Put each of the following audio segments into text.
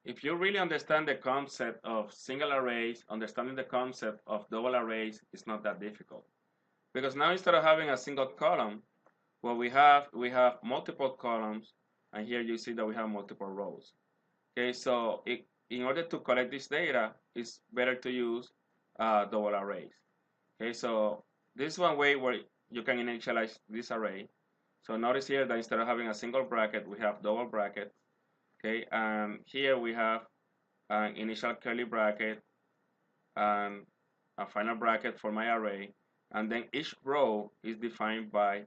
if you really understand the concept of single arrays, understanding the concept of double arrays is not that difficult. Because now instead of having a single column, what we have multiple columns, and here you see that we have multiple rows. Okay, so in order to collect this data, it's better to use double arrays. Okay, so this is one way where you can initialize this array. So notice here that instead of having a single bracket, we have double bracket. Okay, and here we have an initial curly bracket and a final bracket for my array, and then each row is defined by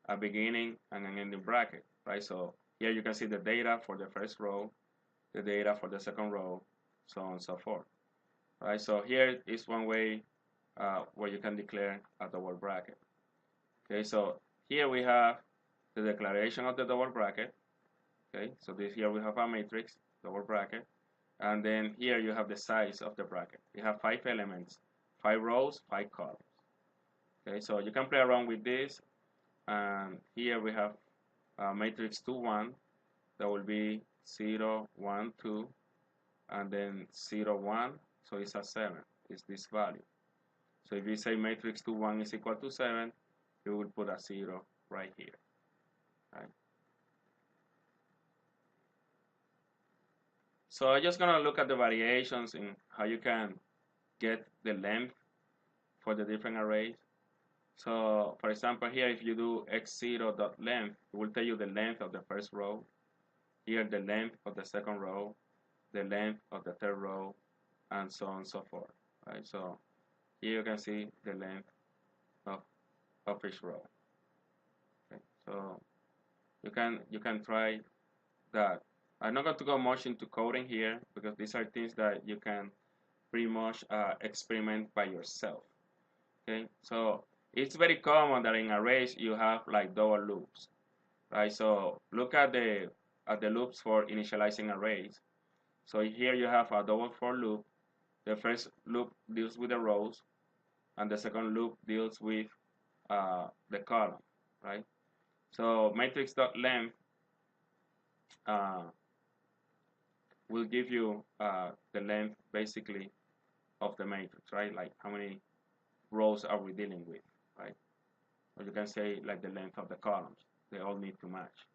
a beginning and an ending bracket, right? So here you can see the data for the first row, the data for the second row, so on and so forth, right? So here is one way where you can declare a double bracket. Okay, so here we have the declaration of the double bracket. Okay, so this here we have a matrix, double bracket, and then here you have the size of the bracket. You have 5 elements, 5 rows, 5 columns. Okay, so you can play around with this, and here we have matrix 2, 1, that will be 0, 1, 2, and then 0, 1, so it's a 7, it's this value. So if you say matrix 2, 1 is equal to 7, you will put a 0 right here. Right? So I'm just gonna look at the variations in how you can get the length for the different arrays. So for example, here if you do x0.length, it will tell you the length of the first row, here the length of the second row, the length of the third row, and so on and so forth. Right? So here you can see the length of, each row. Okay? So you can try that. I'm not going to go much into coding here because these are things that you can pretty much experiment by yourself. Okay, so it's very common that in arrays you have like double loops, right? So look at the loops for initializing arrays. So here you have a double for loop. The first loop deals with the rows, and the second loop deals with the column, right? So matrix.length uh, will give you the length basically of the matrix, right? Like how many rows are we dealing with, right? Or you can say like the length of the columns. They all need to match.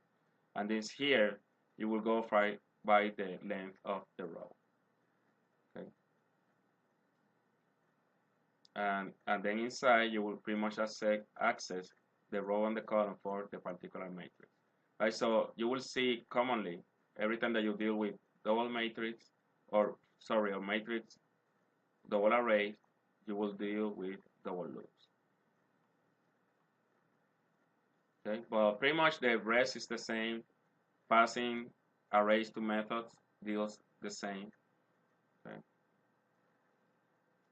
And this here, you will go by the length of the row. Okay. And then inside you will pretty much access the row and the column for the particular matrix. Right. So you will see commonly every time that you deal with double matrix or matrix double arrays, you will deal with double loops. Okay, but pretty much the rest is the same. Passing arrays to methods deals the same. Okay,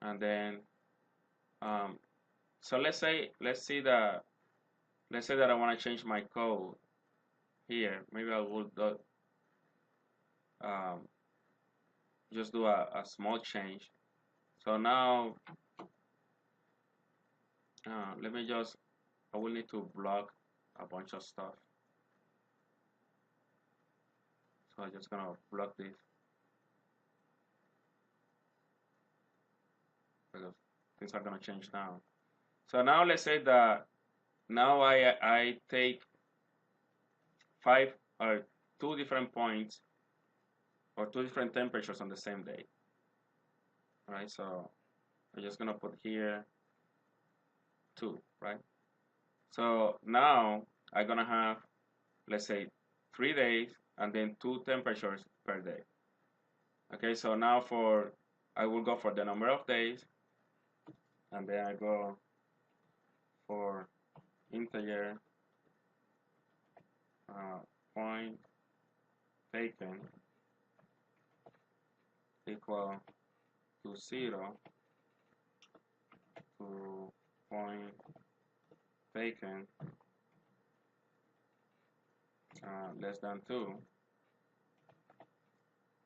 and then so let's say that I want to change my code here. Maybe I will um, just do a small change. So now let me just I will need to block a bunch of stuff. So I'm just gonna block this because things are gonna change now. So now let's say that now I take 5 or 2 different points or 2 different temperatures on the same day. All right, so I'm just gonna put here 2, right? So now I'm gonna have, let's say, 3 days and then 2 temperatures per day. Okay, so now I will go for the number of days, and then I go for integer point taken equal to 0 to point taken less than 2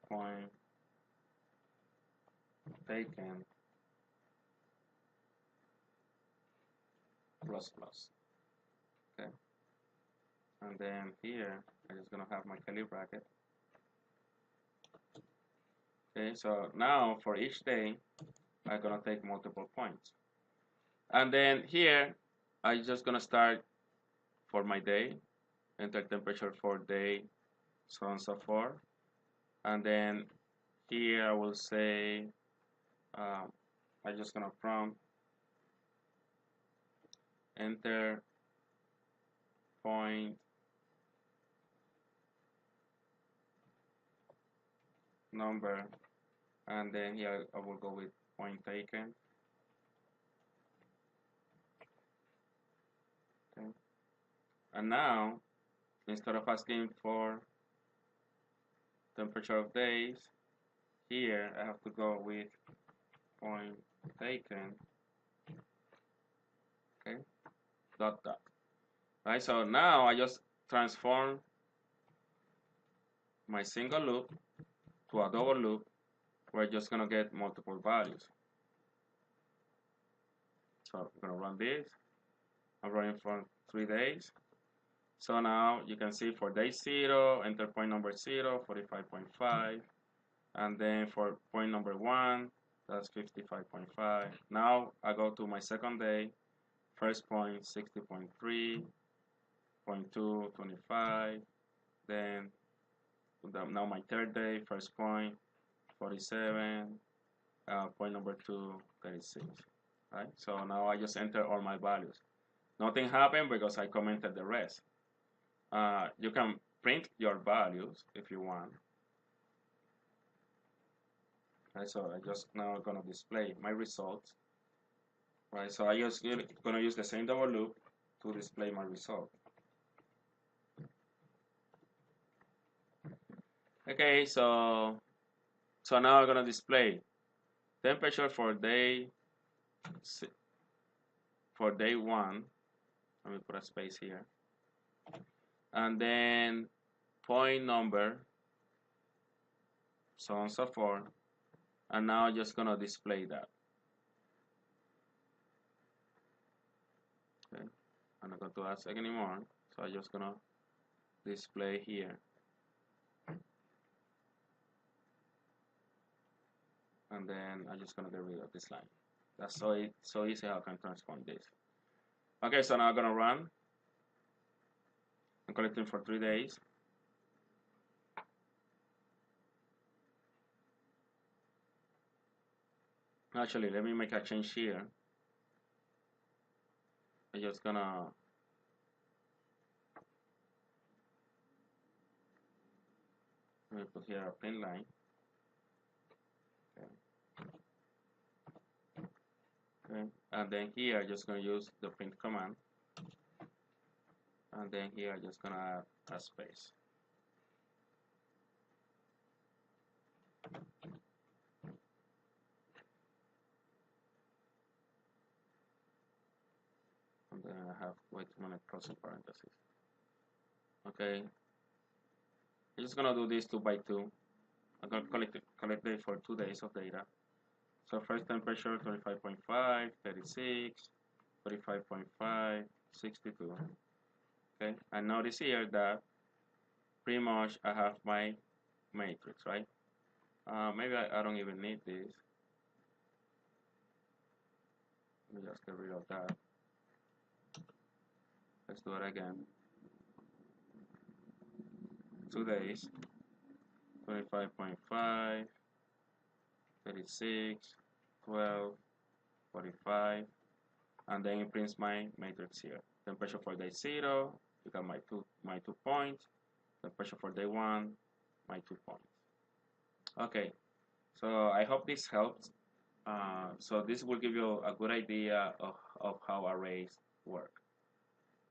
point taken plus plus. Okay, and then here I'm just gonna have my curly bracket, Okay, so now for each day, I'm gonna take multiple points. And then here, I'm just gonna start for my day, enter temperature for day, so on and so forth. And then here I will say, I'm just gonna prompt, enter point number, and then here I will go with point taken. Okay. And now, instead of asking for temperature of days, here I have to go with point taken, okay, dot dot. Right, so now I just transform my single loop to a double loop. We're just gonna get multiple values. So I'm gonna run this. I'm running for 3 days. So now you can see for day 0, enter point number 0, 45.5. And then for point number 1, that's 55.5. Now I go to my second day, first point 60.3, point 2, 25. Then now my third day, first point 47, point number 2, 36. Right? So now I just enter all my values. Nothing happened because I commented the rest. You can print your values if you want. Right, so I just now gonna display my results. Right, so I just gonna use the same double loop to display my result. Okay, so now I'm gonna display temperature for day 1. Let me put a space here, and then point number, so on and so forth. And now I'm just gonna display that. Okay, I'm not going to ask anymore, so I'm just gonna display here. And then I'm just gonna get rid of this line. That's so easy how I can transform this. Okay, so now I'm gonna run. I'm collecting for 3 days. Actually, let me make a change here. I'm just gonna let me put here a print line. Okay. And then here I'm just gonna use the print command. And then here I'm just gonna add a space. And then I have wait a minute, closing parentheses. Okay. I'm just gonna do this 2 by 2. I'm gonna collect it for 2 days of data. So first temperature 25.5, 36, 45.5, 62. Okay, and notice here that pretty much I have my matrix, right? Maybe I don't even need this. Let me just get rid of that. Let's do it again. 2 days, 25.5, 36, 12, 45, and then it prints my matrix here. Temperature for day 0, you got my two points. Temperature for day 1, my 2 points. Okay, so I hope this helps. So this will give you a good idea of how arrays work.